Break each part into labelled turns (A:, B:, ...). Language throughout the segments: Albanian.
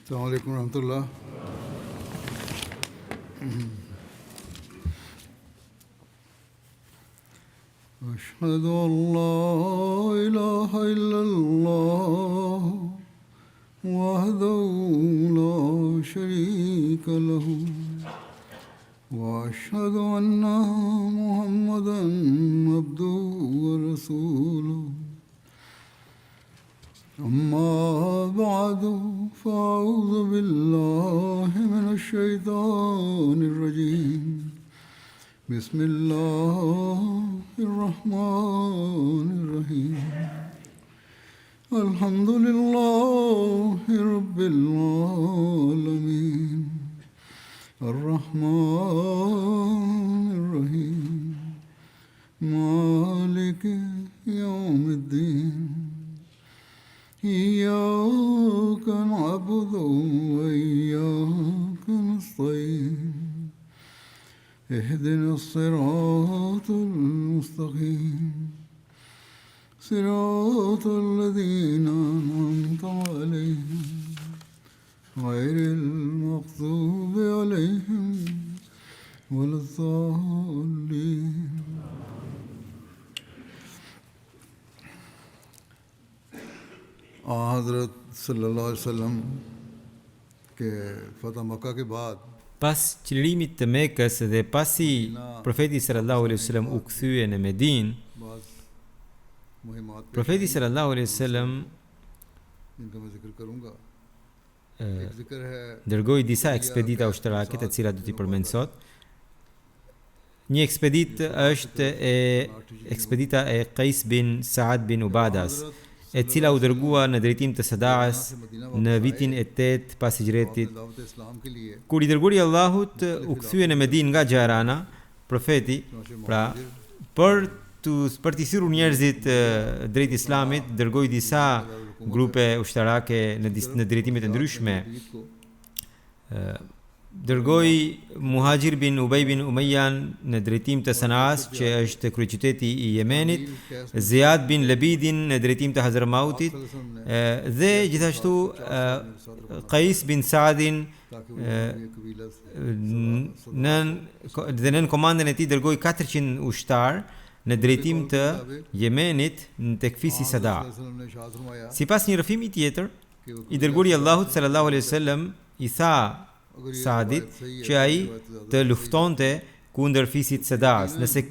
A: Assalamu alaikum warahmatullah. أشهد أن لا إله إلا الله وحده لا شريك له وأشهد أن محمدا عبده ورسوله أما بعد فأعوذ بالله من الشيطان الرجيم بسم الله الرحمن الرحيم الحمد لله رب العالمين الرحمن الرحيم مالك يوم الدين إياك نعبد وإياك نستعين اهدنا الصراط المستقيم صراط الذين أنعمت عليهم غير المغضوب عليهم ولا الضالين. حضرت صلی اللہ علیہ وسلم کے فتح مکہ کے بعد
B: pas qëllimit të Mekës dhe pasi profeti sallallahu alaihi wasallam u kthye në Medinë, profeti sallallahu alaihi wasallam dërgoi disa ekspedita ushtarake, të cilat do t'i përmend sot. Një ekspeditë është ekspedita e Qais bin Saad bin Ubadas, e cila u dërgua në drejtim të Sada'as në vitin e 8 pas hijretit. Kur i dërguari i Allahut u kthye në Medinë nga Xhairana, profeti, pra për të thirrur njerëzit drejt Islamit, dërgoi disa grupe ushtarake në drejtime të ndryshme. Dërgoi Muhajir bin Ubay bin Umayyan në drejtim të Sana'as, që është kryeqyteti i Yemenit, Ziyad bin Labidin në drejtim të Hazramautit, dhe gjithashtu Qais bin Saadin nën komandën e tij dërgoi 400 ushtar në drejtim të Yemenit tek fisi Sada. Sipas një rrëfimi tjetër, i dërguari i Allahut sallallahu alaihi wasallam i tha Saadit që ai të luftonte kundër fisit Sadas, nëse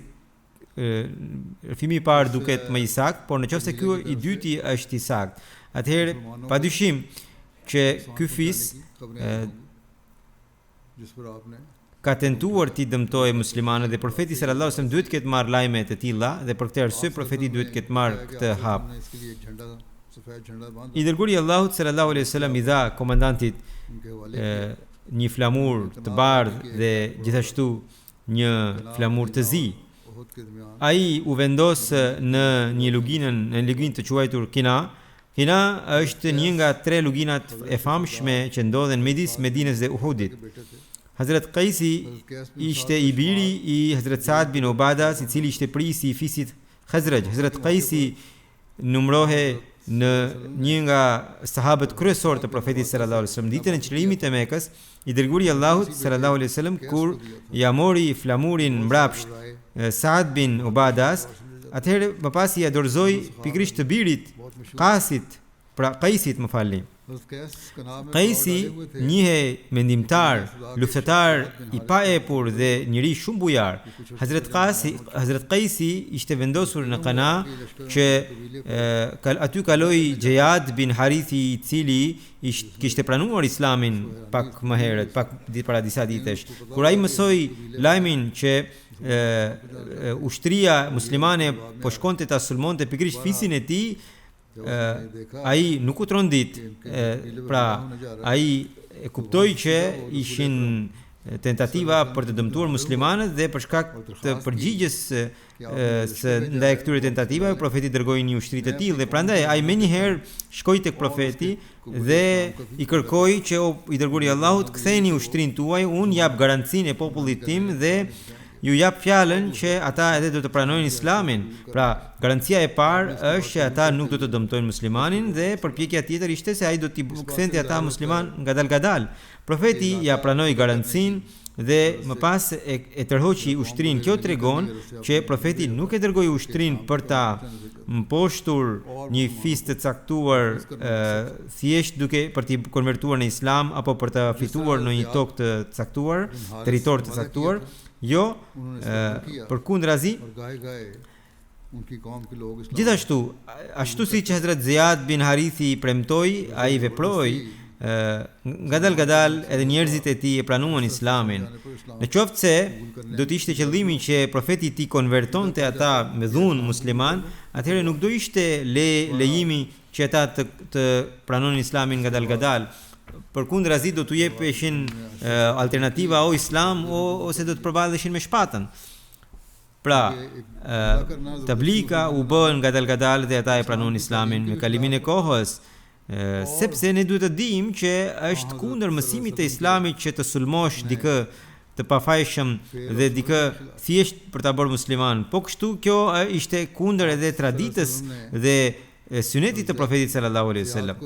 B: rrëfimi i parë duket më i saktë, por nëse ky i dyti është i saktë, atëherë padyshim që ky fis ka tentuar t'i dëmtojë muslimanët dhe profeti sallallahu alaihi wasallam duhet të ketë marrë lajme të tilla, dhe për këtë arsye profeti duhet të ketë marrë këtë hap. I dërguari i Allahut sallallahu alaihi wasallam i dha komandantit një flamur të bardhë dhe gjithashtu një flamur të zi. Ai u vendos në një luginë të quajtur Kina. Kina është një nga 3 luginat e famshme që ndodhen midis Medinës dhe Uhudit. Hazrat Qaisi ishte i biri i Hazrat Saad bin Ubadas, i cili ishte prisi i fisit Khazraj. Hazrat Qaisi numrohej në një nga sahabët kryesor të profetit sallallahu alaihi wasallam. Ditën e çlirimit të Mekës, i dërguari i Allahut sallallahu alaihi wasallam kur ja mori flamurin mbrapsht Saad bin Ubadas, atëherë më pas i dorëzoi pikërisht të birit Qaisit, më falni. Qaisi, njëhe mendimtar, luftëtar i paepur dhe njëri shumë bujar. Hazrat Qaisi ishte vendosur në Qana, që aty kaloi Jayad bin Harithi, i cili kishte pranuar Islamin pak më herët, pak para disa ditësh. Kur ai mësoi lajmin që ushtria muslimane po shkonte ta sulmonte pikërisht fisin e tij, ai nuk u trondit, pra ai e kuptoi që ishin tentativa për të dëmtuar muslimanët, dhe për shkak të përgjigjes ndaj këtyre tentativave, profeti dërgoi një ushtri të tillë, dhe prandaj ai menjëherë shkoi tek profeti dhe i kërkoi që i dërguari i Allahut, ktheni ushtrinë tuaj, unë jap garancinë e popullit tim dhe ju jap fjalën që ata edhe do të pranojnë Islamin. Pra, garancia e parë është që ata nuk do të dëmtojnë muslimanin dhe përpjekja tjetër ishte se ai do t'i kthente ata musliman ngadalë. Profeti ja pranoi garancinë dhe më pas e tërhoqi ushtrin. Kjo tregon që profeti nuk e dërgoi ushtrin për ta mposhtur një fis të caktuar thjesht për t'i konvertuar në Islam apo për ta fituar në një tokë të caktuar, territor të caktuar. Jo, përkundrazi. Gjithashtu, ashtu siç Hazrat Ziyad bin Harithi premtoi, ai veproi. Ngadal edhe njerëzit e tij e pranuan Islamin. Në qoftë se do të ishte qëllimi që profeti i tij konvertonte ata me dhunë musliman, atëherë nuk do ishte lejimi që ata të pranonin Islamin ngadal. Përkundrazi do t'u jepeshin alternativa o Islam ose do të përballeshin me shpatën. Pra, tablika u bën ngadal dhe ata e pranuan Islamin me kalimin e kohës. Sepse ne duhet të dimë që është kundër mësimit të Islamit që të sulmosh dikë të pafajshëm dhe dikë thjesht për ta bërë musliman. Po kështu kjo ishte kundër edhe traditës dhe sunetit të profetit sallallahu alaihi wasallam.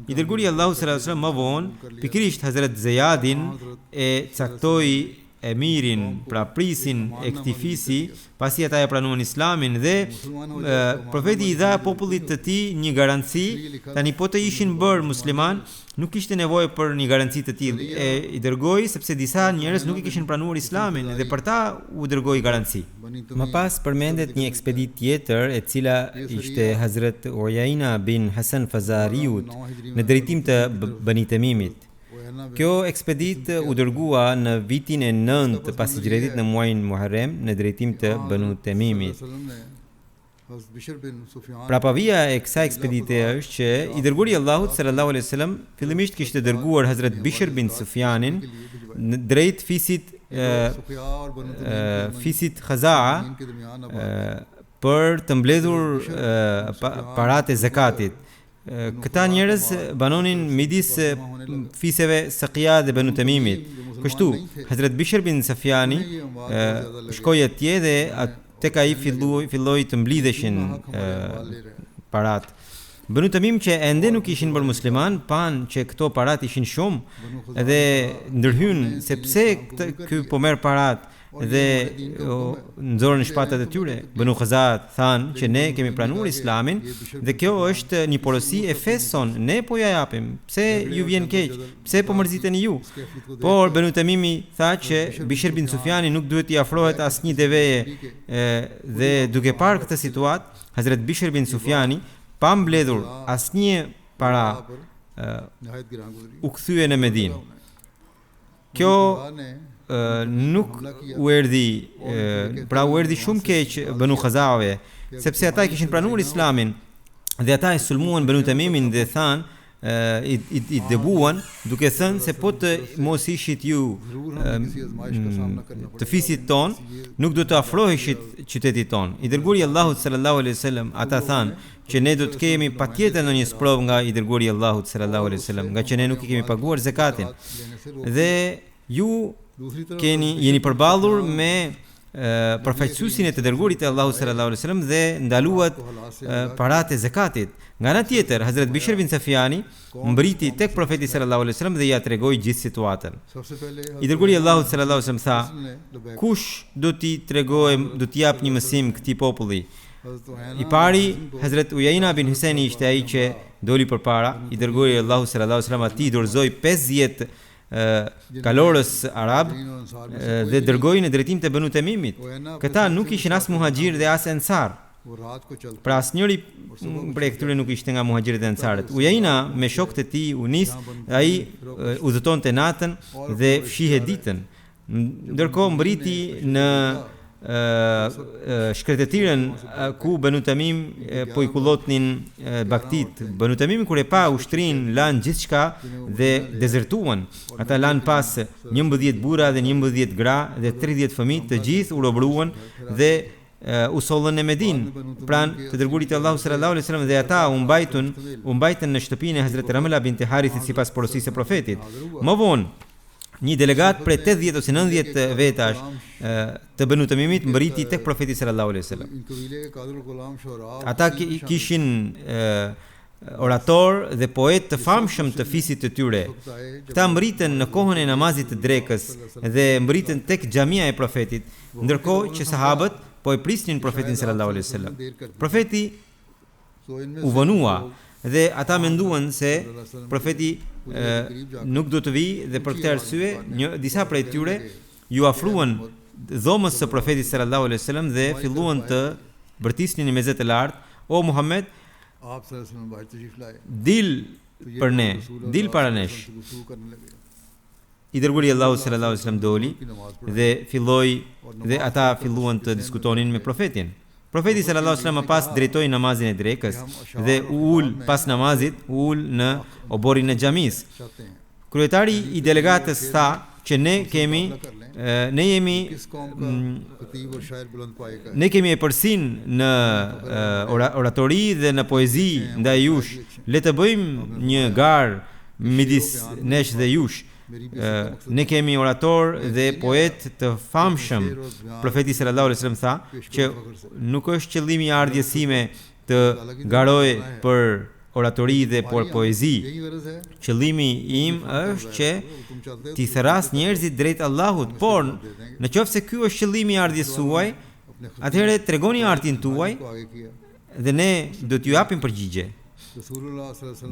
B: I dërguari Allahu sallallahu alaihi wasallam më vonë pikërisht Hazrat Ziyadin e caktoi emirin, pra prisin e këtij fisi, pasi ata e pranuan Islamin dhe profeti i dha popullit të tij një garanci. Tani po të ishin bërë musliman, nuk kishte nevojë për një garanci të tillë. I dërgoi sepse disa njerëz nuk i kishin pranuar Islamin dhe për ta u dërgoi garanci. Më pas përmendet një ekspedit tjetër e cila ishte Hazrat Uyaina bin Hasan Fazariut në drejtim të Bani Temimit. Kjo ekspedit u dërgua në vitin e 9 pas hijretit në muajin Muharrem në drejtim të Banu Temimit. Prapavia e kësaj ekspedite është që i dërguari i Allahut sallallahu alaihi wasallam fillimisht kishte dërguar Hazrat Bishr bin Sufjanin drejt fisit Khazaa për të mbledhur paratë e zakatit. Këta njerëz banonin midis fiseve Saqiya dhe Banu Temimit. Kështu, Hazrat Bishr bin Sufjani shkoi atje dhe tek ai filloi të mblidheshin parat. Banu Temim që ende nuk ishin bërë musliman, pan që këto parat ishin shumë dhe ndërhyn se pse ky po merr parat dhe nxorën shpatat e tyre. Banu Khazat thanë që ne kemi pranuar Islamin dhe kjo është një porosi e fesë son, ne po ja japim. Pse ju vjen keq? Pse po mërziteni ju? Por Banu Temimi tha që Bishr bin Sufjani nuk duhet t'i afrohet asnjë deveje dhe duke parë këtë situatë, Hazrat Bishr bin Sufjani pa mbledhur asnjë para u kthye në Medinë. Kjo nuk u erdhi, pra u erdhi shumë keq Banu Khazave, sepse ata kishin pranuar Islamin dhe ata e sulmuan Banu Temimin dhe thanë, i debuan duke thënë se po të mos ishit ju të fisit ton, nuk do të afroheshit qytetit ton. I dërguari i Allahut sallallahu alaihi wasallam ata thanë që ne do të kemi patjetër ndonjë sprov nga i dërguari i Allahut sallallahu alaihi wasallam, nga që ne nuk i kemi paguar zakatin. Dhe ju jeni përballur me përfaqësuesin e të dërguarit të Allahut sallallahu alaihi wasallam dhe ndaluat paratë e zakatit. Nga ana tjetër, Hazrat Bishr bin Sufjani mbriti tek profeti sallallahu alaihi wasallam dhe ja tregoi gjithë situatën. I dërguari i Allahut sallallahu alaihi wasallam tha: "Kush do t'i tregojë, do t'i jap një mësim këtij populli?" I pari, Hazrat Uyaina bin Huseni ishte ai që doli përpara. I dërguari i Allahut sallallahu alaihi wasallam atij dorëzoi 50 kalorës arab dhe dërgoi në drejtim të Banu Temimit. Këta nuk ishin as muhaxhir dhe as ensar. Pra asnjëri prej këtyre nuk ishte nga muhaxhirët e ensarët. Uyaina me shokët e tij u nis, ai udhëtonte natën dhe fshihe ditën. Ndërkohë mbriti në shkretëtirën ku Banu Temim po i kullotnin baktit. Banu Temim kur e pa ushtrin lan gjithçka dhe dezertuan. Ata lan pas 11 burra dhe 11 gra dhe 30 fëmijë, të gjithë u robëruan dhe u sollën në Medinë pranë të dërguarit të Allahut sallallahu alaihi wasallam dhe ata u mbajtën në shtëpinë e Hazrat Ramla bint Harithit sipas porosisë së profetit. Më vonë një delegat prej 80 ose 90 vetash të Banu Tamimit mbriti tek profeti sallallahu alaihi wasallam. Ata kishin orator dhe poet të famshëm të fisit të tyre. Këta mbritën në kohën e namazit të drekës dhe mbritën tek xhamia e profetit, ndërkohë që sahabët po e prisnin profetin sallallahu alaihi wasallam. Profeti u vonua dhe ata menduan se profeti nuk do të vijë dhe për këtë arsye disa prej tyre ju afruan dhomës së profetit sallallahu alaihi wasallam dhe filluan të bërtisnin në mezet e lartë: "O Muhammed, dil për ne, dil para nesh." I dërguari Allahu sallallahu alaihi wasallam doli dhe ata filluan të diskutonin me profetin. Profeti sallallahu alaihi wasallam pas drejtoi namazin e drekës dhe pas namazit u ul në oborin e xhamisë. Kryetari i delegatës tha që ne kemi e përsin në oratori dhe në poezi ndaj jush. Le të bëjmë një garë midis nesh dhe jush. Ne kemi orator dhe poet të famshëm. Profeti sallallahu alaihi wasallam tha që nuk është qëllimi i ardhjes sime të garoj për oratori dhe për poezi. Qëllimi im është që ti thras njerëzit drejt Allahut, por në qoftë se ky është qëllimi i ardhjes suaj, atëherë tregoni artin tuaj dhe ne do t'ju japim përgjigje.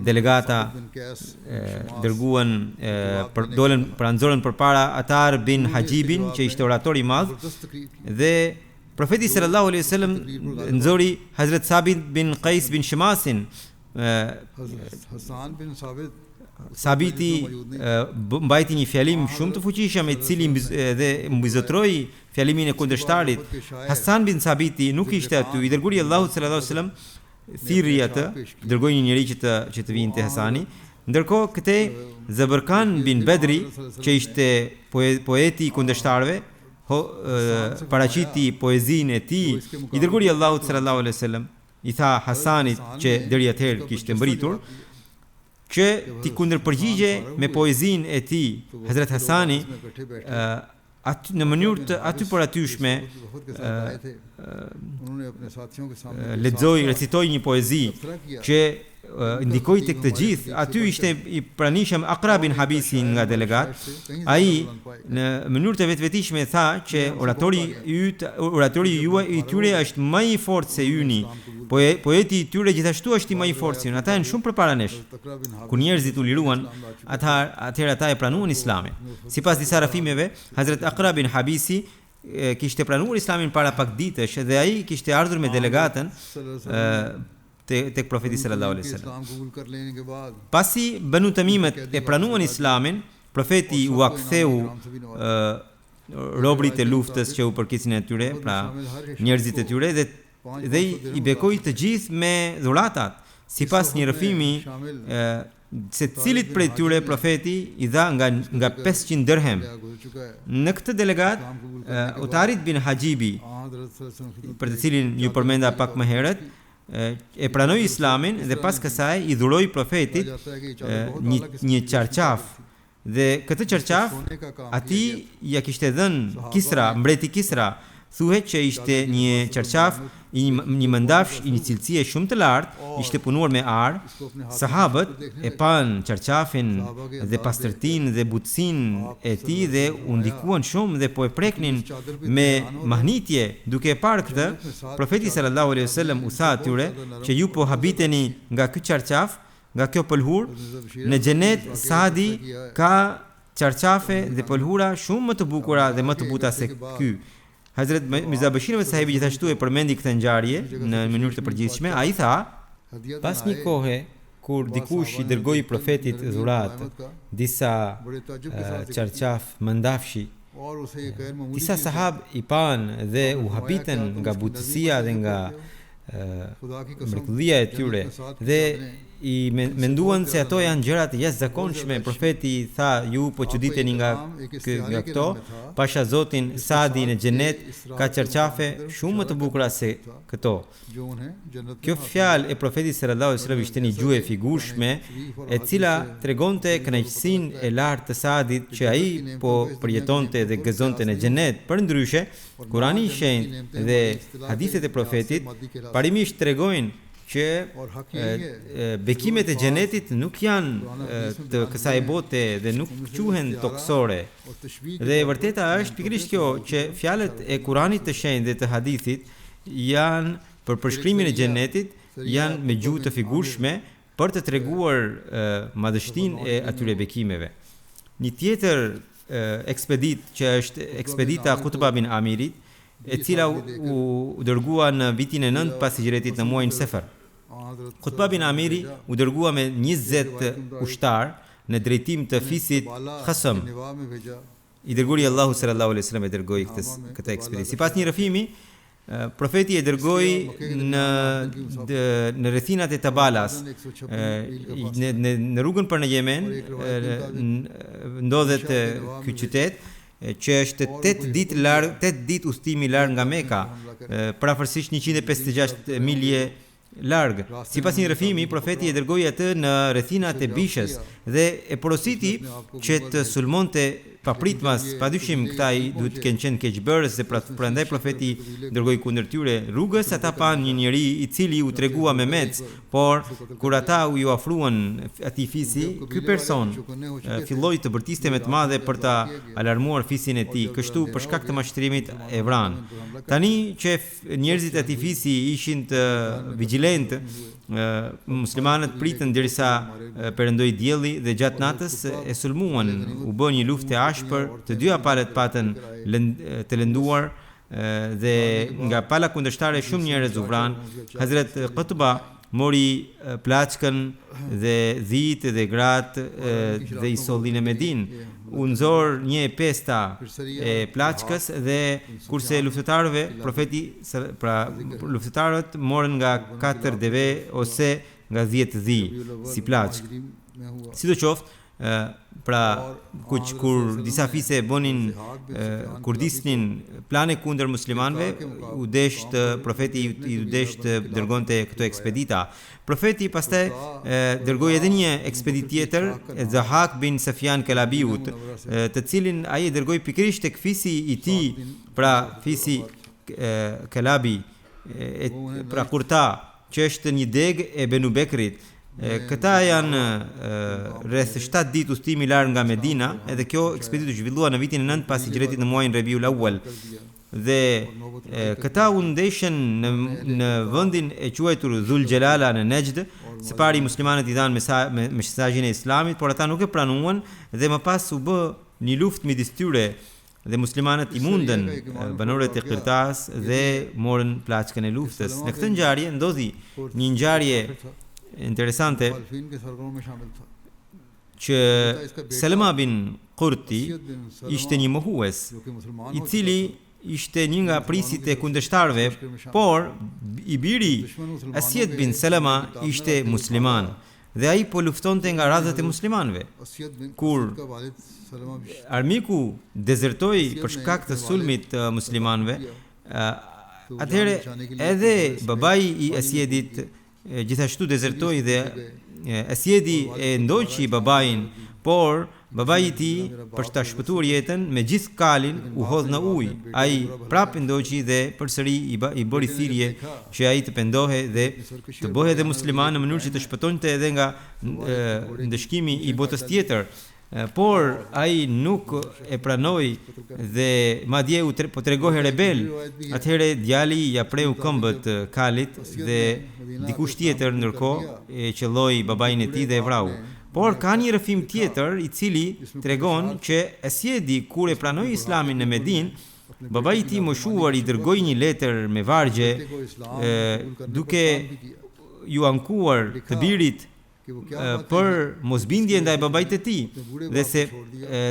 B: Delegata dërguan dolën për anxorën përpara Atar bin Hajibin, që ishte orator i madh, dhe profeti sallallahu alaihi wasallam nxori Hazrat Sabit bin Qais bin Shimasin. Sabiti mbajti një fjalim shumë të fuqishëm, i cili dhe mbizotroi fjalimin e kundërshtarit. Hasan bin Sabiti nuk ishte aty. I dërguari Allahu sallallahu alaihi wasallam thirri atë, dërgoi një njerëz që të vinte Hasani. Ndërkohë këtej Zabërkan bin Bedri, që ishte poeti i kundërshtarëve, paraqiti poezinë e tij. I dërguari Allahu sallallahu alaihi wasallam i tha Hasanit, që deri atëherë kishte mbaritur, që ti kundërpërgjigje me poezinë e tij. Hazrat Hasani në mënyrë të atyshme recitoi një poezi që ndikoi tek të gjithë. Aty ishte i pranishëm Aqra bin Habisi nga delegat. Ai në mënyrë të vetvetishme tha që oratori juaj i tyre është më i fortë se yni. Poeti i tyre gjithashtu është i më i fortë se yni. Ata janë shumë përpara nesh. Kur njerëzit u liruan, atëherë ata e pranuan Islamin. Sipas disa rafimeve, Hazrat Aqra bin Habisi kishte pranuar Islamin para pak ditësh dhe ai kishte ardhur me delegatën tek profeti sallallahu alaihi wasallam. Pasi Banu Tamimet e pranuan Islamin, profeti u aktheu robrit e luftës që u përkisin e tyre, pra njerëzit e tyre, dhe i bekoi të gjithë me dhuratat. Sipas një rëfimi, se cilit prej tyre profeti i dha nga 500 dirhem. Në këtë delegat, Utarit bin Hajibi, për të cilin ju përmenda pak më herët, e pranoi Islamin dhe pas kësaj i dhuroi profetit një qarqaf, dhe këtë qarqaf atij ja kishte dhënë Kisra, mbreti Kisra. Thuhet që ishte një qarqaf, një mëndafsh i një cilësie shumë të lartë, ishte punuar me ar. Sahabët e pan qarqafin dhe pastërtinë dhe butësinë e tij dhe u ndikuan shumë dhe po e preknin me mahnitje. Duke e parë këtë, profeti sallallahu alaihi wasallam u tha atyre që ju po habiteni nga ky qarqaf, nga kjo pëlhur. Në xhenet Saadi ka qarqafe dhe pëlhura shumë më të bukura dhe më të buta se ky. Hazrat Mirza Bashir sahibi gjithashtu e përmendi këtë ngjarje në mënyrë të përgjithshme. Ai tha, pas një kohe kur dikush i dërgoi profetit dhurat, disa qarqaf mëndafshi, disa sahab i pan dhe u habiten nga butësia dhe nga mrekullia e tyre, dhe i menduan se ato janë gjëra të jashtëzakonshme. Profeti tha, ju po çuditeni nga këto, pasha Zotin Saadi në xhenet ka çarçafe shumë më të bukura se këto. Kjo fjalë e profetit sallallahu alaihi wasallam ishte një gjuhë e figurshme, e cila tregonte kënaqësinë e lartë të Saadit që ai po përjetonte dhe gëzonte në xhenet. Përndryshe, Kurani i Shenjtë dhe hadithet e profetit parimisht tregojnë që bekimet e xhenetit nuk janë të kësaj bote dhe nuk quhen toksore. Dhe e vërteta është pikërisht kjo, që fjalët e Kuranit të Shenjtë dhe të hadithit janë për përshkrimin e xhenetit, janë me gjuhë të figurshme për të treguar madhështinë e atyre bekimeve. Një tjetër ekspedit që është ekspedita Qutba bin Amirit, e cila u dërgua në vitin e 9 pas hijretit në muajin Safar. Qutba bin Amiri u dërgua me 20 ushtar në drejtim të fisit Khasam. I dërguri Allahu sallallahu alaihi wasallam e dërgoi këtë ekspedicion. Sipas një rrëfimi, profeti e dërgoi në rrethinat e Tabalas, në rrugën për në Yemen, ndodhet ky qytet që është 8 ditë udhëtimi larg nga Meka, parafërsisht 156 milje larg. Sipas një rrëfimi, profeti e dërgoi atë në rrethinat e Bishës dhe e porositi që të sulmonte papritmas. Padyshim këta i duhet të kenë qenë keqbërës dhe prandaj profeti dërgoi kundër tyre. Rrugës ata panë një njeri i cili u tregua Mehmet, por kur ata u ofruan atij fisi, ky person filloi të bërtiste me të madhe për ta alarmuar fisin e tij. Kështu për shkak të mashtrimit e vran. Tani që njerëzit e atij fisi ishin të vigjilentë, muslimanët pritën derisa perëndoi dielli dhe gjatë natës e sulmuan. U bë një luftë e ashpër, të dyja palët patën të lënduar dhe nga pala kundërshtare shumë njerëz u vran. Hazrat Qutba mori plaçkën dhe dhitë dhe gratë dhe i solli në Medinë. U nxor 1/5 e plaçkës dhe kurse luftëtarëve, luftëtarët morën nga 4 deve ose nga 10 dhi si plaçkë. Sidoqoftë, kur disa fise bonin kurdisnin plane kundër muslimanëve, u desht profeti i desht dërgonte këto ekspedita. Profeti pastaj dërgoi edhe një ekspedit tjetër, Zahak bin Safjan Kalabiut, të cilin ai dërgoi pikërisht tek fisi i tij, fisi Kalabi, Kurta, që është një deg e Benu Bekrit. Këta janë rreth 7 ditë udhëtimi larg nga Medina, edhe kjo ekspeditë u zhvillua në vitin e 9 pas hijretit në muajin Rabiul Awwal. Dhe këta u ndeshën në vendin e quajtur Dhul Jalala në Nejd. Së pari muslimanët i dhanë mesazhin e Islamit, por ata nuk e pranuan dhe më pas u bë një luftë midis tyre dhe muslimanët i mundën banorët e Qirtas dhe morën plaçkën e luftës. Në këtë ngjarje ndodhi një ngjarje interesante që Salama bin Qurti ishte një mohues i cili ishte një nga prisit e kundërshtarëve, por i biri Asjed bin Salama ishte musliman dhe ai po luftonte nga radhët e muslimanëve. Kur armiku dezertoi për shkak të sulmit të muslimanëve, atëherë edhe babai i Asjedit gjithashtu dezertoi dhe Asjedi e ndoqi babain, por babai i tij për ta shpëtuar jetën me gjithë kalin u hodh në ujë. Ai prapë ndoqi dhe përsëri i bëri thirrje që ai të pendohej dhe të bëhej edhe musliman në mënyrë që të shpëtonte edhe nga ndëshkimi i botës tjetër. Por ai nuk e pranoi dhe madje po tregohej rebel. Atëherë djali ja preu këmbët kalit dhe dikush tjetër ndërkohë e qelloi babain e tij dhe e vrau. Por ka një rrëfim tjetër i cili tregon që Asjedi kur e pranoi Islamin në Medinë, babai i tij moshuar i dërgoi një letër me vargje duke ju ankuar të birit për mosbindje ndaj babait të tij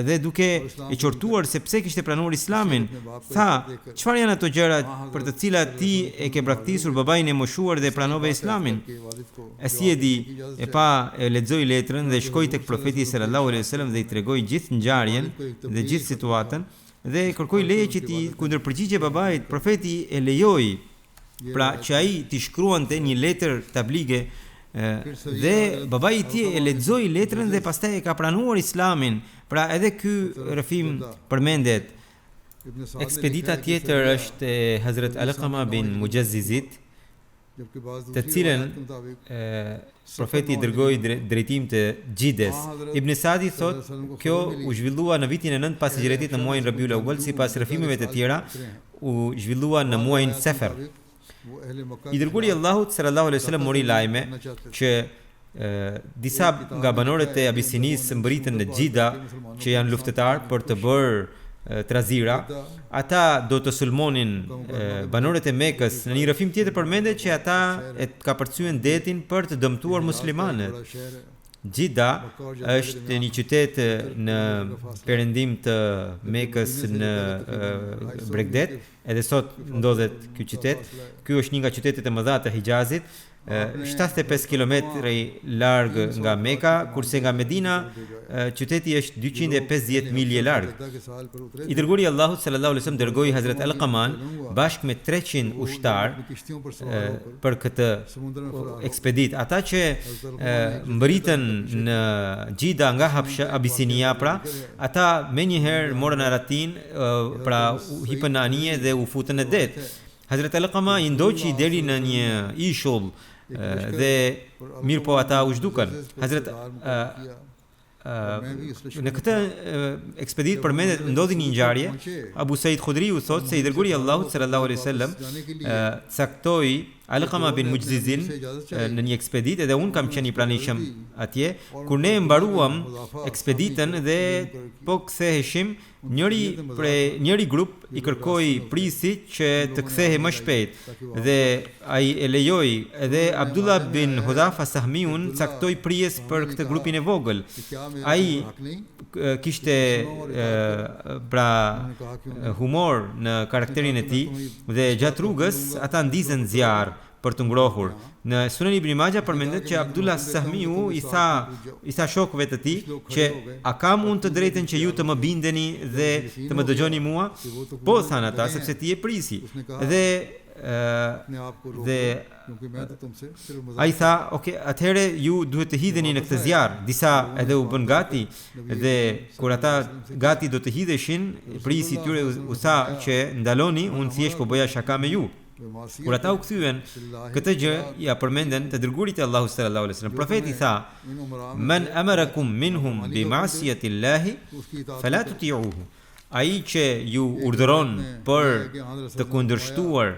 B: dhe duke e qortuar se pse kishte pranuar Islamin, tha: "Çfarë janë ato gjëra për të cilat ti e ke braktisur babain e moshuar dhe pranove Islamin?" Si e di, e pa e lexoi letrën dhe shkoi tek profeti sallallahu alaihi wasallam dhe i tregoi gjithë ngjarjen dhe gjithë situatën dhe kërkoi leje që ti kundërpërgjigje babait. Profeti e lejoi pra që ai t'i shkruante një letër tablige dhe babai i tij e lexoi letrën dhe pastaj e ka pranuar Islamin. Pra edhe ky rrëfim përmendet. Ekspedita tjetër është e Hazrat Alqama bin Mujazzizit, të cilën profeti i dërgoi drejtim të Gjides. Ibn Sadi thot, kjo u zhvillua në vitin e 9 pas hijretit në muajin Rabiul Awwal, sipas rrëfimeve të tjera u zhvillua në muajin Safar. I dërguari i Allahut sallallahu alaihi wasallam mori lajme që disa nga banorët e Abisinisë mbërritën në Gjida, që janë luftëtar për të bërë trazira. Ata do të sulmonin banorët e Mekës. Në një rrëfim tjetër përmendet që ata e kapërcyen detin për të dëmtuar muslimanët. Gjida është një qytet në perëndim të Mekës në Bregdet, edhe sot ndodhet ky qytet. Ky është një nga qytetet e mëdha të Hijazit, 75 km larg nga Meka, kurse nga Medina qyteti është 250 milje larg. I dërguari i Allahut sallallahu alaihi wasallam dërgoi Hazrat Alqaman bashkë me 300 ushtar për këtë ekspedit. Ata që mbërritën në Gjida nga Abisinia, pra ata menjëherë morën aratin, pra hipën në anije dhe u futën në det. Hazrat Alqama i ndoqi deri në një ishull dhe mirë po ata u zhdukën. Hazrat në këtë ekspedit përmendet ndodhi një ngjarje. Abu Said Khudriu thotë se i dërguari i Allahut sallallahu alaihi wasallam caktoi Alqama bin Mujzizin në një ekspedit, edhe unë kam qenë i pranishëm atje. Kur ne mbaruam ekspeditën dhe po ktheheshim, njëri grup i kërkoi prisit që të kthehej më shpejt dhe ai e lejoi. Edhe Abdullah bin Hudhafa Sahmiun caktoi prijes për këtë grupin e vogël. Ai kishte pra humor në karakterin e tij dhe gjatë rrugës ata ndizën zjarr për të ngrohur. Në Sunan Ibn Majah përmendet që Abdullah Sahmiu i tha shokëve të tij që a kam unë të drejtën që ju të më bindeni dhe të më dëgjoni mua? Po, than ata, sepse ti je prisi. Dhe ai tha, ok, atëherë ju duhet të hidheni në këtë zjarr. Disa edhe u bën gati dhe kur ata gati do të hidheshin, prisi tyre u tha që ndaloni, unë thjesht po bëja shaka me ju. Kur ata u kthyen, këtë gjë ja përmenden të dërguarit e Allahut sallallahu alaihi wasallam. Profeti tha: "Man amarakum minhum bi ma'siyati Allahi fala tuti'uhu." Ai që ju urdhëron për të kundërshtuar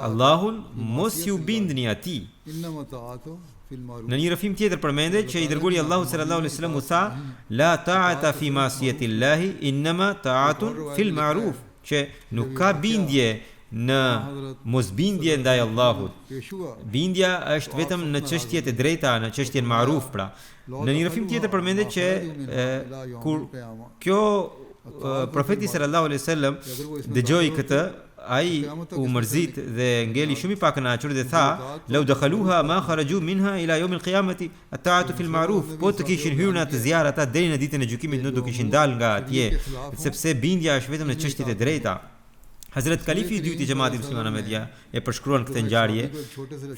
B: Allahun, mos ju bindni atij. Në një rrëfim tjetër përmendet që i dërguari i Allahut sallallahu alaihi wasallam u tha: "La ta'ata fi ma'siyati Allahi, innama ta'atun fil ma'ruf." Që nuk ka bindje në mosbindje ndaj Allahut. Bindja është vetëm në çështjet e drejta, në çështjen ma'ruf, pra. Në një rrëfim tjetër përmendet që kur kjo profeti sallallahu alaihi wasallam dëgjoi këtë, ai u mërzit dhe ngeli shumë i pakënaqur dhe tha: "Law dakhaluha ma kharaju minha ila yawm al-qiyamati at-ta'atu fil ma'ruf." Po të kishin hyrë në atë zjarr ata deri në ditën e gjykimit, nuk do kishin dalë nga atje, sepse bindja është vetëm në çështjet e drejta. Hazrat Kalifi i dytë i xhamatit musliman Ahmedia e përshkruan këtë ngjarje,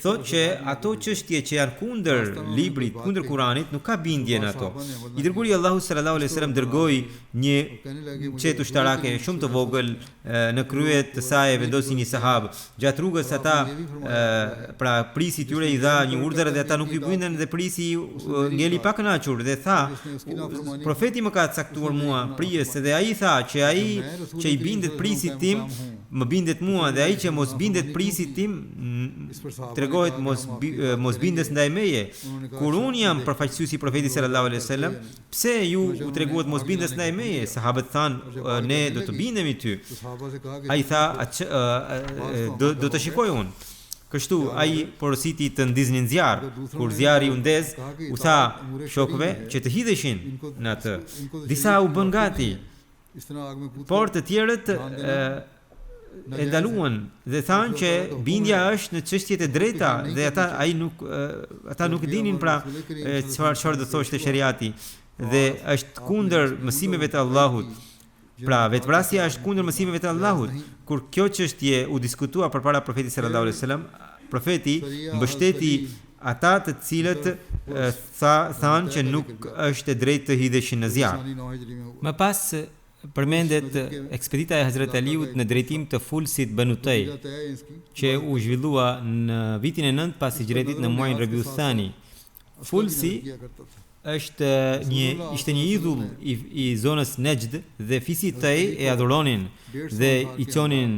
B: thotë që ato çështje që janë kundër librit, kundër Kuranit, nuk ka bindje në ato. I dërguari i Allahut sallallahu alaihi wasallam dërgoi një çet ushtarake shumë të vogël, në krye të saj vendosi një sahab. Gjatë rrugës ata pra prisi tyre i dha një urdhër dhe ata nuk i bindën dhe prisi ngeli pakënaqur dhe tha: "Profeti më ka caktuar mua prijes dhe ai tha që ai që i bindet prisit tim më bindet mua dhe ai që mos bindet prisit tim tregohet mos bindes ndaj meje. Kur unë jam përfaqësuesi i profetit sallallahu alaihi wasallam, pse ju u treguat mos bindes ndaj meje?" Sahabët thanë: "Ne do të bindemi ty." Ai tha: "Do të shikoj unë." Kështu ai porositi të ndiznin zjarr. Kur zjarri u ndez, u tha shokëve që të hidheshin në atë. Disa u bën gati, por të tjerët e ndaluan dhe thanë që bindja është në çështjet e drejta dhe ata nuk dinin pra çfarë do thoshte shariati dhe është kundër mësimeve të Allahut. Pra vetvrasja është kundër mësimeve të Allahut. Kur kjo çështje u diskutua përpara profetit sallallahu alaihi wasallam, profeti mbështeti ata të cilët thanë që nuk është e drejtë të hidheshin në zjarr. Më pas përmendet ekspedita e Hazrat Aliut në drejtim të Fulsit Banu Tay, që u zhvillua në vitin e 9 pas hijretit në muajin Rabiul Thani. Fulsi ishte një idhull i zonës Nejd dhe fisi i tij e adhuronin dhe i qonin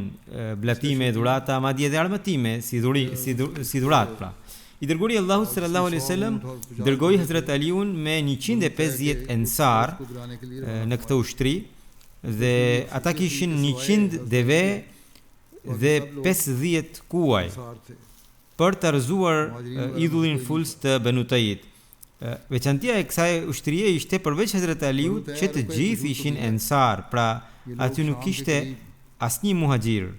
B: blatime, dhurata, madje edhe armatime si dhuratë pra. I dërguari Allahu sallallahu alaihi wasallam dërgoi Hazrat Aliun me 150 ensar në këtë ushtri dhe ata kishin 100 deve dhe 50 kuaj për të rrëzuar idhullin Fuls të Banu Tayit. Veçantia e kësaj ushtrie ishte përveç Hazrat Aliut që të gjithë ishin ensar, pra aty nuk kishte asnjë muhaxhir.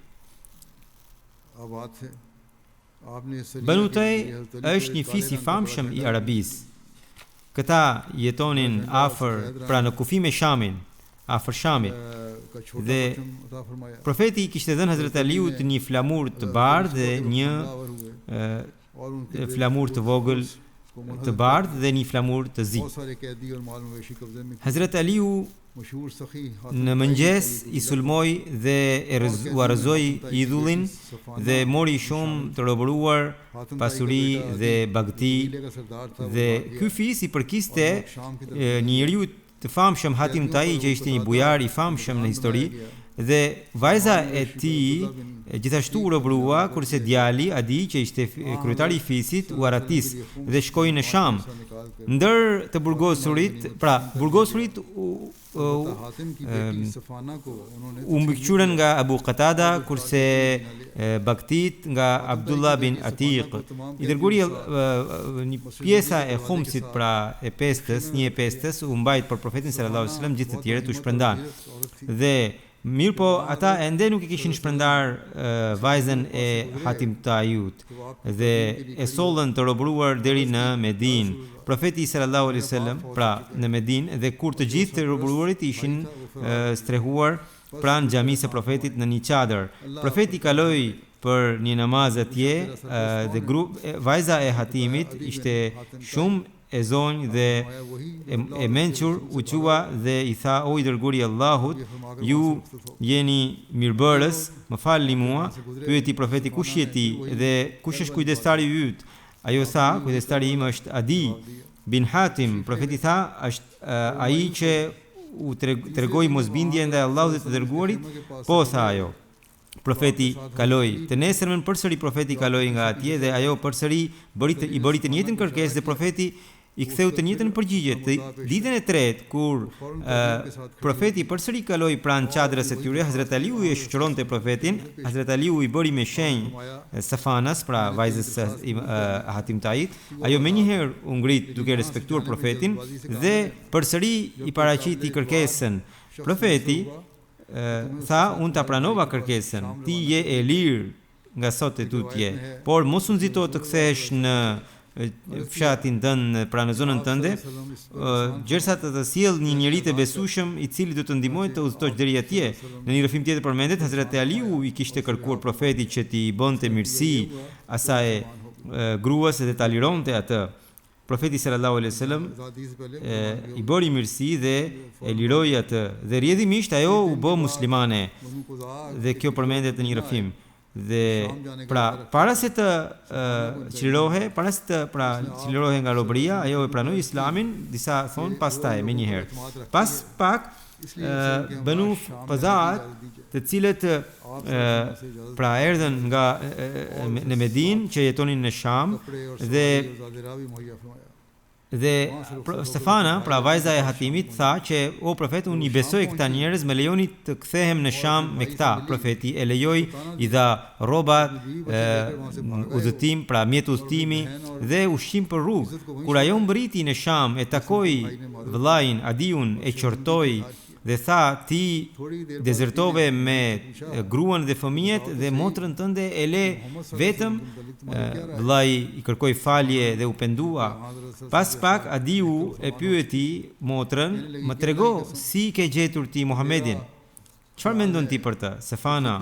B: Banu Tay është një fis i famshëm i Arabisë. Këta jetonin afër, pra në kufi me Shamin, afër Shamit. Dhe profeti kishte dhënë Hazrat Aliut një flamur të bardhë dhe një flamur të vogël të bardhë dhe një flamur të zi. Hazrat Aliu në mëngjes i sulmoi dhe u arrëzoi idhullin dhe mori shumë të robëruar, pasuri dhe bagti, dhe ky fis i përkiste një njeriu të famshëm Hatim Tai, që ishte një bujar i famshëm në histori, dhe vajza e tij gjithashtu u robrua, kurse djali Adi, që ishte kryetari i fisit, u aratis dhe shkoi në Sham. Ndër të burgosurit, pra burgosurit u mbikëqyrën nga Abu Qatada, kurse bagtit nga Abdullah bin Atiq. I dërguari një pjesa e khumsit, pra e pestës, një e pestës u mbajt për profetin sallallahu alaihi wasallam, gjithë të tjerët u shpërndan. Dhe mirë po, ata ende nuk i kishin shpërndar vajzën e Hatim Taiut dhe e sollën të robëruar deri në Medinë. Profeti sallallahu alaihi wasallam, pra në Medinë, dhe kur të gjithë të robëruarit ishin strehuar pranë xhamisë së profetit në një çadër. Profeti kaloi për një namaz atje dhe vajza e Hatimit ishte shumë e zonjë dhe e mençur, u qua dhe i tha: o i dërguari i Allahut, ju jeni mirëbërës, më falni mua. Pyeti profeti: kush je ti dhe kush është kujdestari yt? Ajo tha: kujdestari im është Adi bin Hatim. Profeti tha: është ai që u tregoi mosbindje ndaj Allahut dhe të dërguarit? Po, tha ajo. Profeti kaloi. Të nesërmen përsëri profeti kaloi nga atje dhe ajo përsëri i bëri të njëjtën kërkesë dhe profeti i ktheu të njëjtën përgjigje. Ditën e tretë, kur profeti përsëri kaloi pranë çadrës së tyre, Hazrat Aliu e shoqëronte profetin. Hazrat Aliu i bëri me shenjë Safanas, pra vajzës së Hatim Tait. Ajo menjëherë u ngrit duke respektuar profetin dhe përsëri i paraqiti kërkesën. Profeti tha: unë ta pranova kërkesën, ti je e lirë nga sot e tutje, por mos u nxito të kthehesh në fshatin tënd, pra në zonën tënde, gjersa të sjell një njerëz të besueshëm i cili do të ndihmojë të udhëtosh deri atje. Në një rrëfim tjetër përmendet Hazrat Aliu i kishte kërkuar profetit që t'i bënte mirësi asaj gruas dhe ta lironte atë. Profeti sallallahu alaihi wasallam i bëri mirësi dhe e liroi atë, dhe rrjedhimisht ajo u bë muslimane. Dhe kjo përmendet në një rrëfim. Dhe pra para se të çlirohe nga robëria, ajo e pranoi Islamin, disa thon pastaj menjëherë. Pas pak Banu Fazaat, të cilët pra erdhën nga në Medinë, që jetonin në Sham, dhe Dhe Stefana, pra vajza e Hatimit, tha që o profet, unë I besoj këta njerëz, më lejoni të kthehem në Sham me këta. Profeti e lejoi, I dha rroba, udhëtim, pra mjet udhëtimi dhe ushqim për rrugë. Kur ajo mbriti në Sham, e takoi vëllain Adiun, e qortoi dhe tha, ti dezertove me gruan dhe fëmijët dhe motrën tënde e le vetëm. Vëllai I kërkoi falje dhe u pendua. Pas pak Adiu e pyeti motrën, më trego si ke gjetur ti Muhamedin? Çfarë mendon ti për të? Sefana,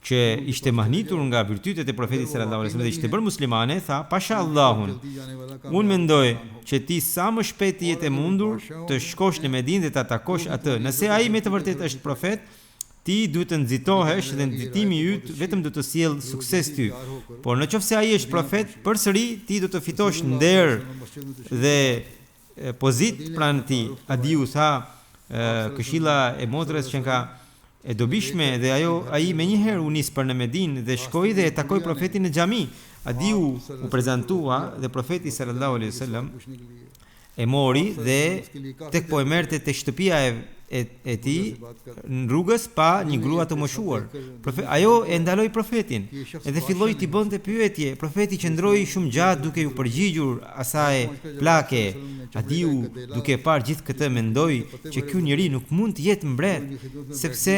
B: që ishte mahnitur nga virtytet e profetit sallallahu alaihi wasallam dhe ishte bërë muslimane, tha, pasha Allahun, unë mendoj që ti sa më shpejt jetë e mundur të shkosh në Medinë dhe ta takosh atë. Nëse ai me të vërtetë është profet, ti duhet të nxitohesh dhe nxitimi yt vetëm do të sjell sukses ty. Por nëse ai është profet, përsëri ti do të fitosh nder dhe pozit pranë tij. Adiu tha, këshilla e motrës që ka e dobishme dhe ai menjëherë u nis për në Medinë dhe shkoi dhe e takoi profetin në xhami. Adiu u prezantua dhe profeti sallallahu alaihi wasallam e mori dhe tek po e merrte te shtëpia e tij në rrugës pa një grua të moshuar. Ajo e ndaloi profetin edhe filloi t'i bënte pyetje. Profeti qëndroi shumë gjatë duke u përgjigjur asaj plake. Adiu duke parë gjithë këtë mendoi që ky njeri nuk mund të jetë mbret, sepse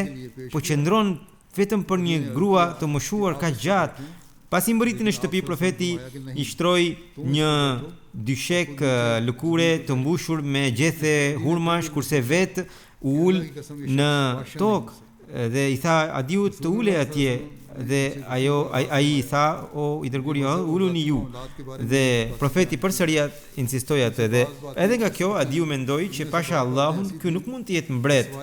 B: po qëndron vetëm për një grua të moshuar kaq gjatë. Pasi mbriti në shtëpi, profeti I shtroi një dyshek lëkure të mbushur me gjethe hurmash, kurse vetë u ul në tokë dhe I tha Adiut të ule atje dhe ai I tha, o I dërguari, uluni ju. Dhe profeti përsëri insistoi atë dhe edhe nga kjo Adiu mendoi që pasha Allahun ky nuk mund të jetë mbret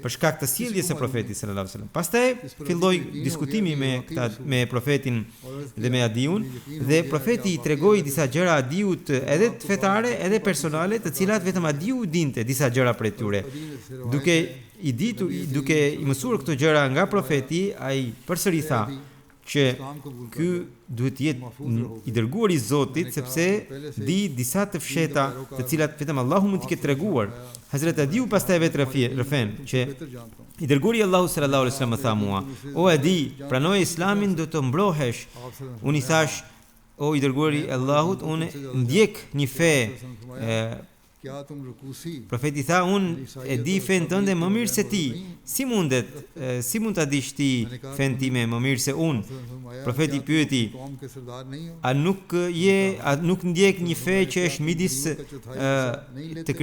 B: për shkak të sjelljes së profetit sallallahu alajhi wasallam. Pastaj filloi diskutimi me profetin dhe me Adiun dhe profeti I tregoi disa gjëra Adiut edhe të fetare edhe personale, të cilat vetëm Adiu dinte disa gjëra prej tyre. Duke I mësuar këto gjëra nga profeti, ai përsëri tha që ky duhet të jetë I dërguari I Zotit, sepse di disa të fsheta të cilat vetëm Allahu mund t'i ketë treguar. Hazrat Adiu pastaj vetë rëfen që I dërguari Allahu sallallahu alaihi wasallam tha mua, o Adi, pranoje Islamin do të mbrohesh. Unë I thash, o I dërguari Allahut, unë ndjek një fe. Profeti tha, unë e di fen tënde më mirë se ti. Si mund ta dish ti fen time më mirë se unë? Profeti pyeti, a nuk ndjek një fe që është midis të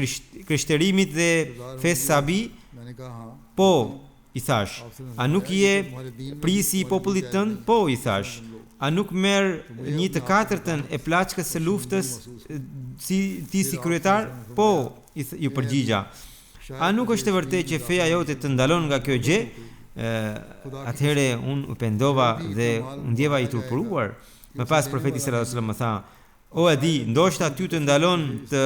B: krishterimit dhe fes sabi? Po, I thash. A nuk je prisi I popullit tënd? Po, I thash. A nuk merr 1/4 e plaçkës së luftës si kryetar? Po, ju përgjigja. A nuk është e vërtetë që feja jote të ndalon nga kjo gjë? Atëherë unë u pendova dhe u ndjeva I turpuruar. Më pas profeti sallallahu alajhi wasallam më tha, o Adi, ndoshta ty të ndalon të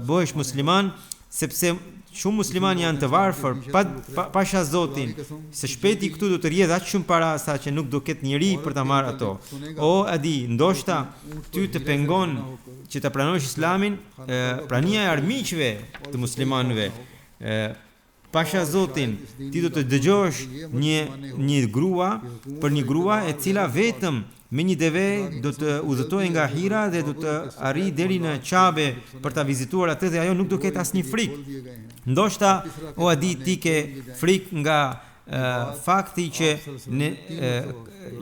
B: bëhesh musliman, sepse shumë musliman janë të varfër, pasha Zotin, se shpejti këtu do të rjedh aq shumë para sa që nuk do ketë njeri për ta marrë ato. O Adi, ndoshta ty të pengon që ta pranosh Islamin, prania e armiqve të muslimanëve. Pasha Zotin, ti do të dëgjosh një grua për një grua e cila vetëm me një deve do të udhëtojë nga Hira dhe do të arrijë deri në Qabe për ta vizituar atë dhe ajo nuk do ketë asnjë frikë. Ndoshta o Adi, ti ke frikë nga fakti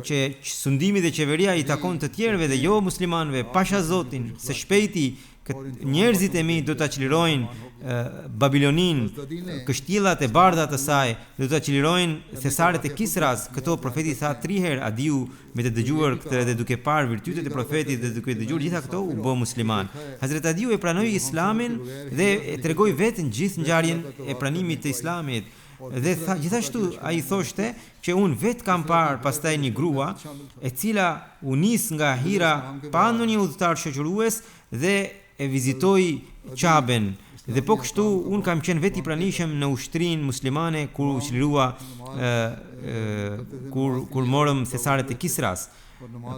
B: që sundimi dhe qeveria I takon të tjerëve dhe jo muslimanëve. Pasha Zotin, se shpejti njerëzit e mi do ta çlirojnë Babilonin, kështjellat e bardha të saj, do ta çlirojnë thesaret e Kisras. Këto profeti tha 3 herë. Adiu me të dëgjuar këtë dhe duke parë virtytet e profetit dhe duke dëgjuar gjitha këto u bë musliman. Hazrat Adiu e pranoi Islamin dhe e tregoi vetën gjithë ngjarjen e pranimit të Islamit. Dhe gjithashtu ai thoshte që unë vetë kam parë pastaj një grua e cila u nis nga Hira pa ndonjë udhëtar shoqërues dhe e vizitoi Qaben Dhe po kështu unë kam qenë veti pranishëm në ushtrinë muslimane kur u çlirua kur morëm thesaret e Kisras.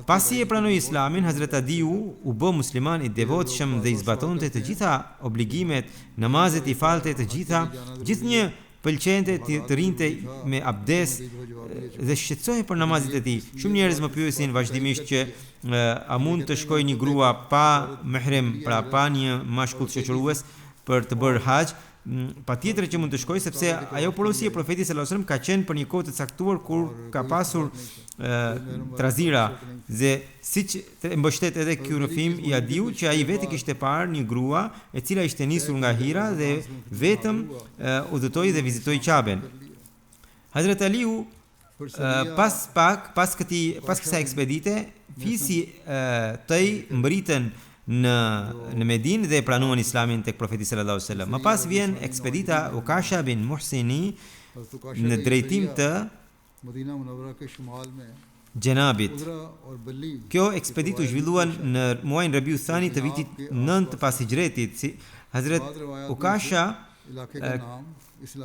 B: Pasi e pranoi Islamin, Hazrat Adiu u bë musliman I devotshëm dhe I zbatonte të gjitha obligimet, namazet I falte të gjitha, gjithnjë pëlqente të rinte me abdes dhe shqetësohej për namazet e tij. Shumë njerëz më pyesin vazhdimisht që a mund të shkojë një grua pa mahrim, pra pa një mashkull shoqërues për të bërë haxh. Patjetër që mund të shkojë sepse ajo porosi e profetit sallallahu alajhi wasallam ka qenë për një kohë të caktuar kur ka pasur trazira dhe siç mbështet edhe ky rrëfim I Adiu që ai vetë kishte parë një grua e cila ishte nisur nga Hira dhe vetëm udhëtoi dhe vizitoi Qaben. Hazrat Aliu pas kësaj ekspedite fisi tëj mbritën në Medinë dhe pranuan Islamin tek profeti sallallahu alaihi wasallam. Më pas vjen ekspedita Ukasha bin Muhsini në drejtim të Gjenabit. Kjo ekspeditë u zhvilluan në muajin Rabiu Thani të vitit 9 pas hijretit. Hazrat Ukasha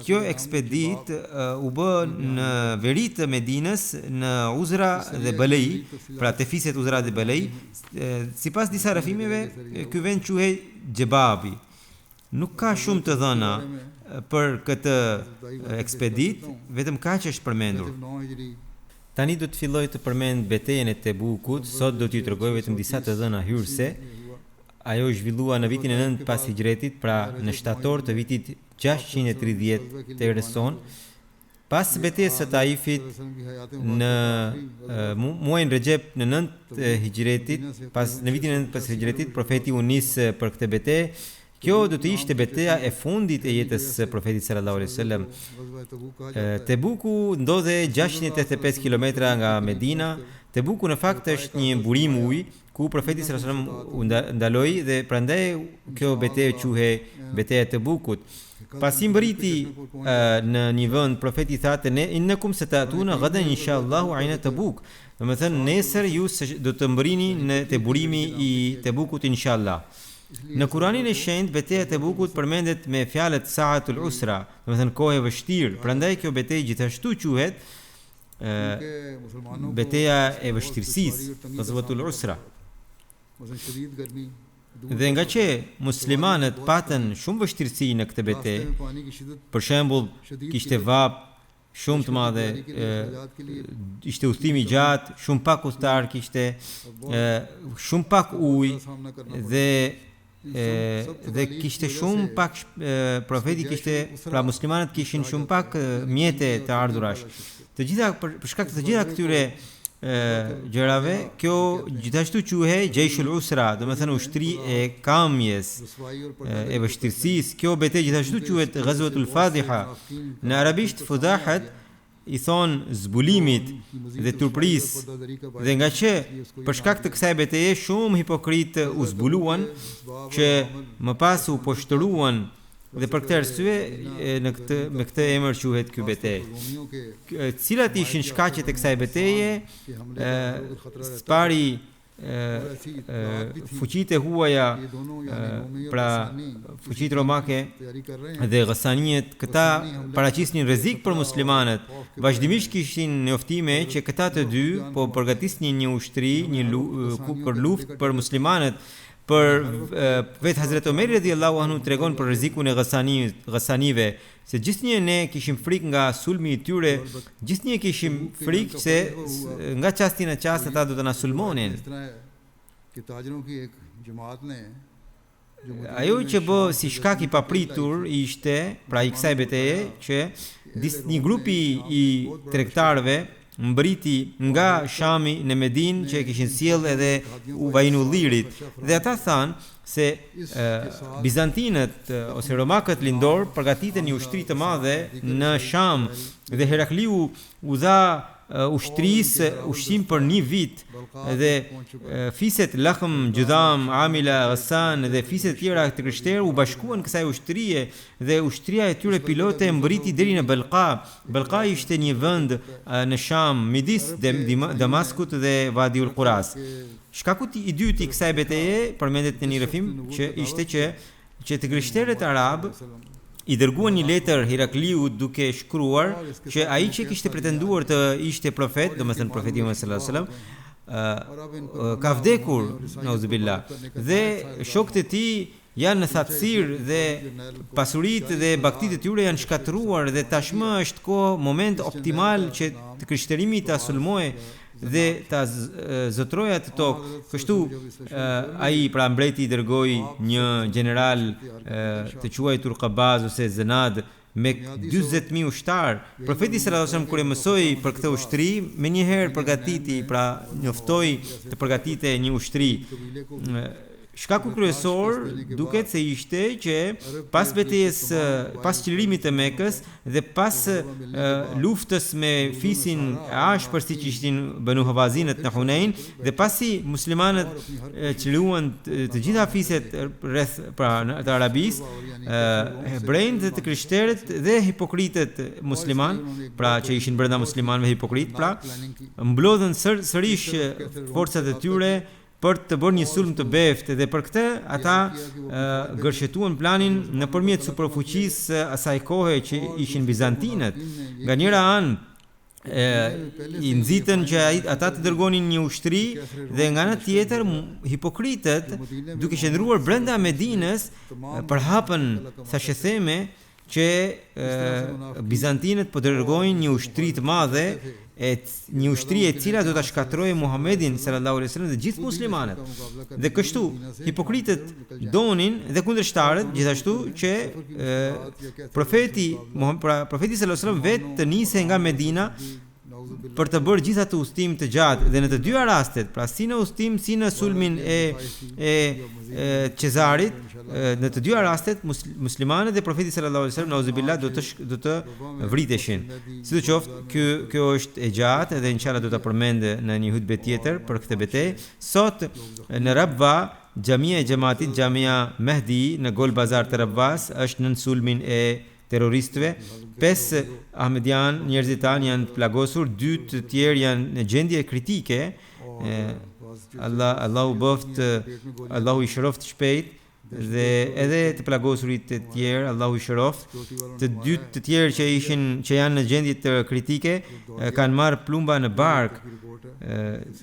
B: kjo ekspedit u bë në veri të Medinës në Uzra dhe Balej, pra te fiset Uzra dhe Balej. Sipas disa rrëfimeve, ky vend quhej Gjebabi. Nuk ka shumë të dhëna për këtë ekspedit, vetëm kaq është përmendur. Tani do të filloj të përmend betejën e Tebukut, sot do t'ju tregoj vetëm disa të dhëna hyrëse. Ajo zhvillua në vitin e 9 pas hijretit, pra në shtator të vitit 630 të erëson. Pas betejës së Taifit në muajin Rexhep në 9 hijretit, në vitin e 9 pas hijretit, profeti u nis për këtë betejë. Kjo do të ishte betejë e fundit e jetës së profetit sallallahu alaihi wasallam. Tebuku ndodhe 685 kilometra nga Medina. Tebuku në fakt është një burim uji ku profeti sallallahu alaihi wasallam u ndaloi dhe prandaj kjo betejë quhej betejë e Tebukut. Pasi mbriti në një vend, profeti tha: "Innakum satatuna ghadan inshallah ayna Tebuk." Domethënë nesër ju do të mbrini në te burimi I Tebukut inshallah. Në Kuranin e shenjtë betejë e Tebukut përmendet me fjalët Sa'atul Usra, domethënë kohë e vështirë. Prandaj kjo betejë gjithashtu quhet betejë e vështirësisë, Ghazwatul Usra. Dhe nga që muslimanët patën shumë vështirësi në këtë betejë, për shembull, kishte vap shumë të madhe, ishte udhëtimi I gjatë, shumë pak udhëtar kishte, shumë pak ujë dhe kishte shumë pak profeti kishte, pra muslimanët kishin shumë pak mjete të ardhurash. Të gjitha për shkak të gjitha këtyre gjërave, kjo gjithashtu quhej Jeshul Usra, domethënë ushtri e kamjes, e vështirësisë. Kjo betejë gjithashtu quhet Ghazwatul Fadhiha. Në arabisht Fudahat I thon zbulimit dhe turprisë. Dhe nga që për shkak të kësaj betejë shumë hipokritë u zbuluan që më pas u poshtëruan. Dhe për këtë arsye me këtë emër quhet ky betejë. Cilat ishin shkaqet e kësaj betejë? Spari fuqitë e huaja, pra fuqitë romake dhe Ghassanijet, këta paraqisnin rrezik për muslimanët. Vazhdimisht kishin njoftime që këta të dy po përgatisnin një ushtri, për luftë për muslimanët. Për vetë Hazret Omeri radhiyallahu anhu tregon për rrezikun e Ghassanive, se gjithnjë ne kishim frikë nga sulmi I tyre, gjithnjë kishim frikë se nga çasti në çast ata do të na sulmonin. Ajo që bë si shkak I papritur ishte, pra I kësaj betejë, që një grupi I tregtarëve mbriti nga Shami në Medinë që kishin sjell edhe vajinullirit dhe ata thanë se bizantinët ose romakët lindor përgatiten një ushtri të madhe në Sham dhe Herakliu u dha ushtrisë ushqim për një vit dhe fiset Lakhm, Gjudam, Amila, Ghassan dhe fiset tjera të krishterë u bashkuan kësaj ushtrie dhe ushtria e tyre pilote mbriti deri në Belqa. Belqa ishte një vend në Sham midis Damaskut dhe Wadiul Quras. Shkaku I dytë I kësaj betejë përmendet në një rrëfim që ishte që që të krishterët arab i dërguan një letër Herakliut duke shkruar që ai që kishte pretenduar të ishte profet, domethënë profeti Muhammed sallallahu alaihi wasallam, ka vdekur, nauzubillah, dhe shokët e tij janë në thatësirë dhe pasuritë dhe bagtitë e tyre janë shkatëruar dhe tashmë është moment optimal që të krishterimi ta sulmojë dhe ta zotroja të tokë. Kështu ai pra mbreti i dërgoi një general të quajtur Qabaz ose Zenad me 40.000 ushtar. Profeti sallallahu alajhi wasallam kur e mësoi për këtë ushtri, menjëherë përgatiti, pra njoftoi të përgatite një ushtri. Shkaku kryesor duket se ishte që pas betejës, pas qlirimit të Mekës dhe pas luftës me fisin e ashpër siç ishin Banu Hawazinët në Hunain, dhe pasi muslimanët qliruan të gjitha fiset rreth pra të Arabisë, hebrejtë të krishterët dhe hipokritët musliman, pra që ishin brenda muslimanëve hipokrit, pra mblodhen sërish forcat e tyre për të bërë një sulm të beftë, dhe për këtë ata gërshetuan planin nëpërmjet superfuqisë asaj kohe që ishin bizantinët. Nga njëra anë i nxitën që ata të dërgonin një ushtri, dhe nga ana tjetër hipokritët duke qëndruar brenda Medinës përhapën thashë theme që bizantinët po dërgojnë një ushtri të madhe, një ushtri e cila do ta shkatërrojë Muhamedit sallallahu alaihi wasallam dhe gjithë muslimanët. Dhe kështu hipokritët donin dhe kundërshtarët gjithashtu që profeti sallallahu alaihi wasallam vetë të nisej nga Medina për të bërë gjithë atë udhtim të gjatë, dhe në të dyja rastet, pra si në udhtim si në sulmin e Cezarit, në të dyja rastet muslimanët dhe profeti sallallahu alaihi wasallam nauzubillah do të vriteshin. Sidoqoftë, kjo është e gjatë dhe inshallah do ta përmend në një hutbë tjetër për këtë betejë. Sot në Rabwa, xhamia e xhamatit, xhamia Mehdi në Gol Bazar të Rabwas është nën sulmin e terroristëve. 5 ahmedian njerëzitan janë plagosur, 2 të tjerë janë në gjendje kritike. Allahu i shëroft shpejt, dhe edhe të plagosurit të tjerë Allahu i shëroft. Të dytë të tjerë që janë në gjendje të kritike kanë marrë plumba në bark.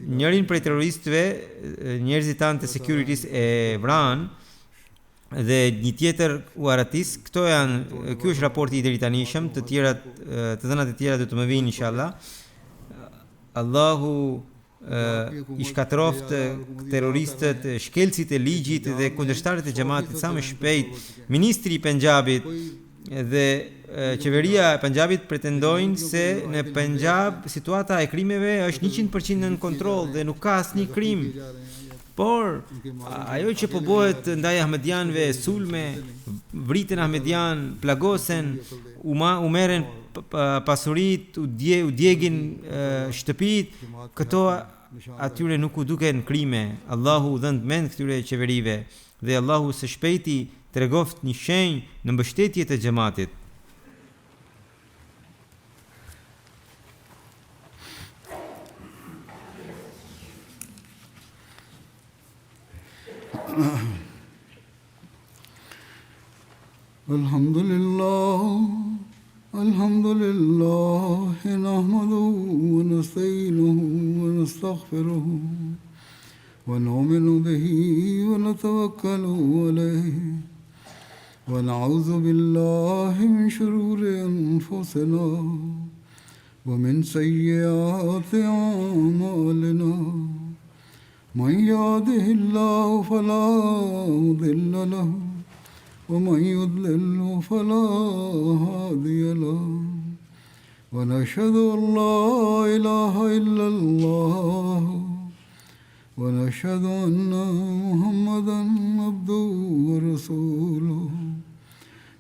B: Njërin prej terroristëve njerëzitan të securities e vran, dhe një tjetër u aratis. Ky është raporti i deri tani, të dhënat e tjera do të më vinë inshallah. Allahu i shkatëroft terroristët, shkelësit e ligjit dhe kundërshtarët e xhamatit sa më shpejt. Ministri i Punjabit dhe qeveria e Punjabit pretendojnë se në Punjab situata e krimeve është 100% në kontroll dhe nuk ka asnjë krim. Por ajo që po bëhet ndaj ahmedianëve, sulme, vriten ahmedian, plagosen, u merren pasurit, u djegin shtëpit, këto atyre nuk u duken krime. Allahu dhënë mend këtyre qeverive, dhe Allahu së shpejti tregoft një shenjë në mbështetje të xhamatit. Alhamdulillah nahmaduhu wa nasta'inuhu wa nastaghfiruhu wa nu'minu bihi wa natawakkalu alayhi wa na'udhu billahi min shururi anfusina wa min sayyiati a'malina. من يهده الله فلا مضل له ومن يضلل فلا هادي له ونشهد أن لا إله إلا الله ونشهد أن محمدا عبده ورسوله.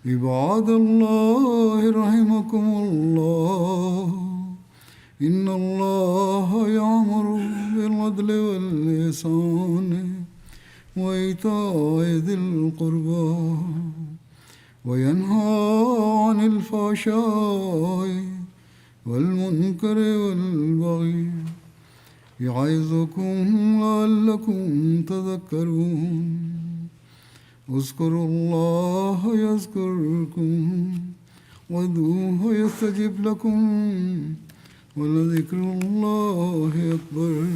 B: عباد الله رحمكم الله، إن الله يأمر بالعدل والإحسان وإيتاء ذي القربى وينهى عن الفحشاء والمنكر والبغي يعظكم لعلكم تذكرون.
A: اذكروا الله يذكركم وادعوه يستجب لكم ولذكر الله أكبر